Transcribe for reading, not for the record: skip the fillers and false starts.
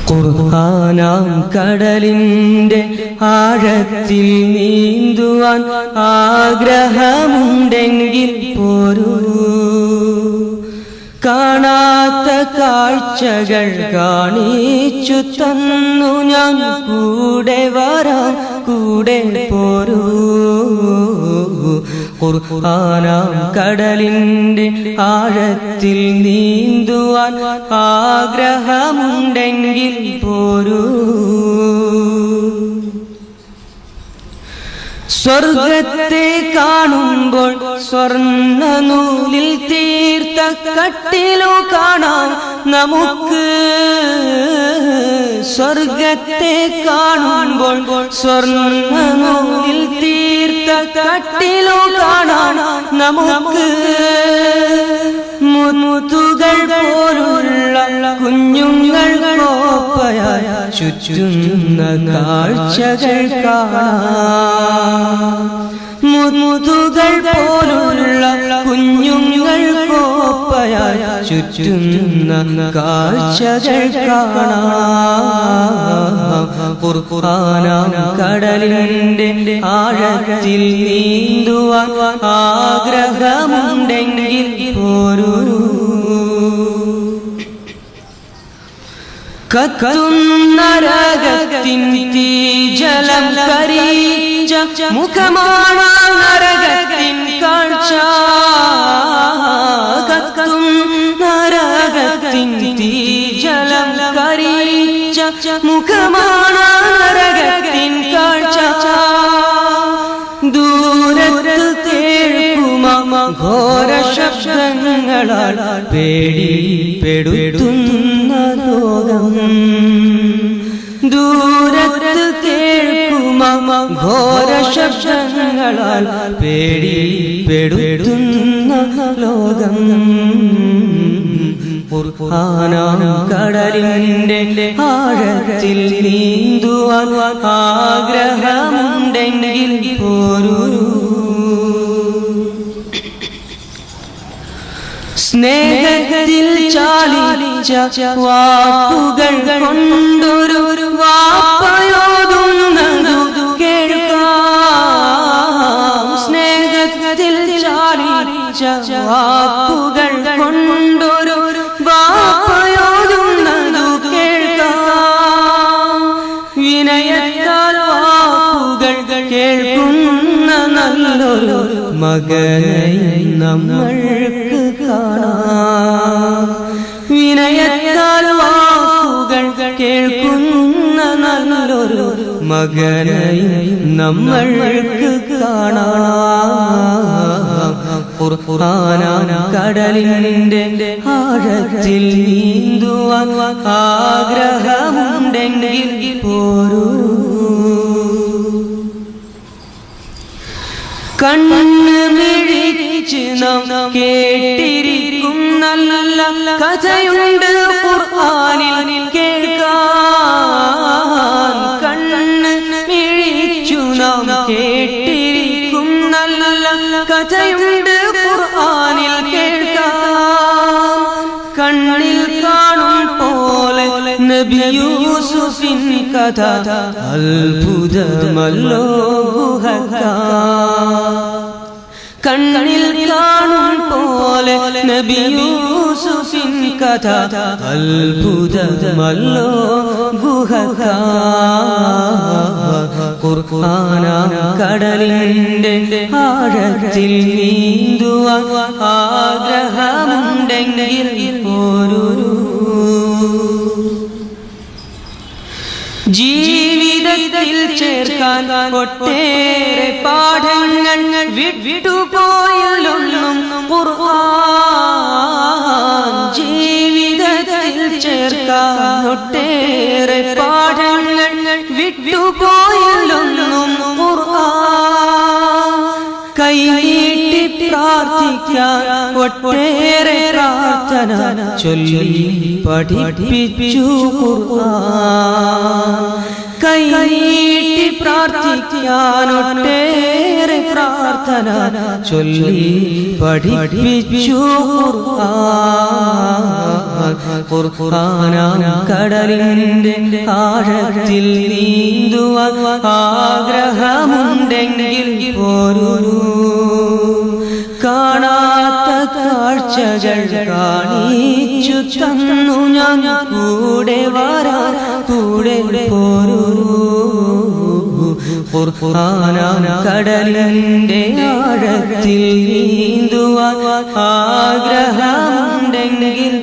ഖുർആനാം കടലിൻ്റെ ആഴത്തിൽ നീന്തുവാൻ ആഗ്രഹമുണ്ടെങ്കിൽ പോരൂ. കാണാത്ത കാഴ്ചകൾ കാണിച്ചു തന്നു ഞാൻ കൂടെ വരാം, കൂടെ പോരൂ. ഖുർആനാം കടലിൻ്റെ ആഴത്തിൽ നീന്തുവാൻ ആഗ്രഹമുണ്ടെങ്കിൽ പോരൂ. സ്വർഗത്തെ കാണുമ്പോൾ സ്വർണ്ണ നൂലിൽ തീർത്ത കട്ടിലു കാണാം നമുക്ക്. സ്വർഗത്തെ കാണുമ്പോൾ സ്വർണ്ണ നൂലിൽ തീർത്ത കട്ടിലു കാണാം നമുക്ക്. മുത്തുകൾ പോലുള്ള കുഞ്ഞുങ്ങൾ കോപ്പയായ ചുറ്റുന്ന കാഴ്ചകൾ കാണാം. മുത്തുകൾ പോലുള്ള കുഞ്ഞുങ്ങൾ കോപ്പയായ ചുറ്റുന്ന കാഴ്ചകൾ കാണാം. ഖുർആനാം കടലിൻ്റെ ആഴത്തിൽ നീന്തുവാൻ ആഗ്രഹമുണ്ടെങ്കിൽ പോരൂ. കത്തുന്ന നരകത്തിൻ തീജലം കരിച്ച മുഖമാണ് നരകത്തിൻ കാഴ്ച. കത്തുന്ന നരകത്തിൻ തീജലം കരിച്ച മുഖമാണ് നരകത്തിൻ കാഴ്ച. ദൂരത്ത് കേൾക്കുമ ഘോര ശബ്ദങ്ങളാൽ പേടിപ്പെടുത്തുന്ന ലോകം. ദൂരത്ത് കേൾക്കുമ ഘോര ശബ്ദങ്ങളാൽ പേടിപ്പെടുത്തുന്ന ലോകം. ഖുർആനാം കടലിൻ്റെ ആഴത്തിൽ നീന്തുവാൻ ആഗ്രഹമുണ്ടെങ്കിൽ പോരൂ. സ്നേഹത്തിൽ ചാലിച്ച വാക്കുകൾ കൊണ്ടൊരു വാപ്പയോതുന്നതു കേൾക്കാം. സ്നേഹത്തിൽ ചാലിച്ച വാക്കുകൾ കൊണ്ടൊരു വാപ്പയോതുന്നതു കേൾക്കാം. വിനയത്താൽ വാക്കുകൾ കേൾക്കുന്ന നല്ലൊരു മകനെ നമ്മൾക്ക് കാണാം. വിനയത്താൽ വാക്കുകൾ കേൾക്കുന്ന നല്ലൊരു മകനെ നമ്മൾക്ക് കാണാം. ഖുർആനാം കടലിൻ്റെ ആഴത്തിൽ നീന്തുവാൻ ആഗ്രഹമുണ്ടെങ്കിൽ പോരൂ. കണ്ണ് മിഴിച്ച് നാം കേട്ടിരിക്കും നല്ല കഥയുണ്ട് ഖുർആനിൽ കേൾക്കാൻ. കണ്ണ് മിഴിച്ചു നാം കേട്ടിരിക്കും നല്ല കഥയുണ്ട് ഖുർആനിൽ കേൾക്കാൻ. കണ്ണിൽ കാണും പോലെ നബി യൂസുഫിൻ കഥ അത്ഭുതമല്ലോ ഗുഹക്കാൻ. കണ്ണിൽ കാണും പോലെ നബി യൂസുഫിൻ കഥ അത്ഭുതമല്ലോ ഗുഹക്കാൻ. ഖുർആനാം കടലിൻ്റെ ആഴത്തിൽ നീന്തുവാൻ ആഗ്രഹമുണ്ടെങ്കിൽ പോരൂ. ജീവിതത്തിൽ ചേർക്കാൻ ഒട്ടേറെ പാഠങ്ങൾ വിട്ടുപോയല്ലൊന്നും ഖുർആൻ. ജീവിതത്തിൽ ചേർക്കാൻ ഒട്ടേറെ പാഠങ്ങൾ വിട്ടുപോയല്ലൊന്നും ഖുർആൻ. കൈനീട്ടി പ്രാർത്ഥിക്കാൻ ഒട്ടേറെ പ്രാർത്ഥന ചൊല്ലി പഠിപ്പിച്ചു ഖുർആൻ. കൈനീട്ടി പ്രാർത്ഥിക്കാനൊട്ടേറെ പ്രാർത്ഥന ചൊല്ലി പഠിപ്പിച്ചു ഖുർആൻ കടലിന്റെ ആഴത്തിൽ നീന്തുവാൻ ആഗ്രഹമുണ്ടെങ്കിൽ പോരൂ കാണാത്ത കാഴ്ചകൾ കാണിച്ചു തന്നു ഞാൻ കൂടെ വരാൻ കൂടെ പോരൂ ഖുർആൻ കടലിന്റെ ആഴത്തിൽ നീന്തുവാൻ ആഗ്രഹമുണ്ടെങ്കിൽ